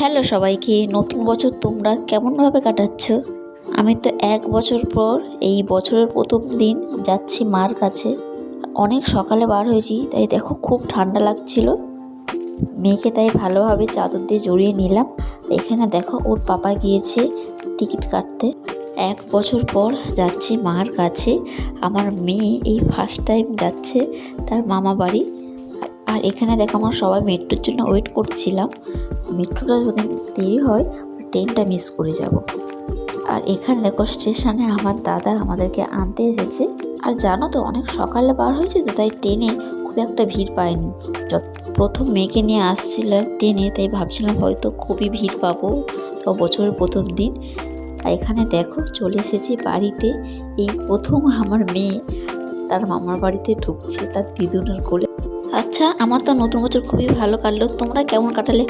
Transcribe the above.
Hello সবাইকে, নতুন বছর তোমরা কেমনভাবে কাটাচ্ছ? আমি তো 1 বছর পর এই বছরের প্রথম দিন যাচ্ছি মার কাছে। অনেক সকালে বার হয়েছি, তাই দেখো খুব ঠান্ডা লাগছিল। মেয়েকে তাই ভালোভাবে চাদর দিয়ে জড়িয়ে নিলাম। এখানে দেখো ওর পাপা গিয়েছে টিকিট কাটতে। 1 বছর পর যাচ্ছি মার কাছে। আমার মেয়ে এই ফার্স্ট টাইম যাচ্ছে তার মামা বাড়ি। আর এখানে দেখো আমরা সবাই মেট্রোর জন্য ওয়েট করছিলাম। মেট্রোটা যদি দেরি হয় ট্রেনটা মিস করে যাব। আর এখানে দেখো স্টেশনে আমার দাদা আমাদেরকে আনতে এসেছে। আর জানো তো অনেক সকালে বার হয়েছে, তো তাই ট্রেনে খুব একটা ভিড় পাইনি। প্রথম মেয়েকে নিয়ে আসছিলাম ট্রেনে, তাই ভাবছিলাম হয়তো খুবই ভিড় পাবো, তাও বছরের প্রথম দিন। আর এখানে দেখো চলে এসেছি বাড়িতে। এই প্রথম আমার মেয়ে তার মামার বাড়িতে ঢুকছে তার দিদুনের কোলে। আচ্ছা, আমার তো নতুন বছর খুবই ভালো কাটলো। তোমরা কেমন কাটালে?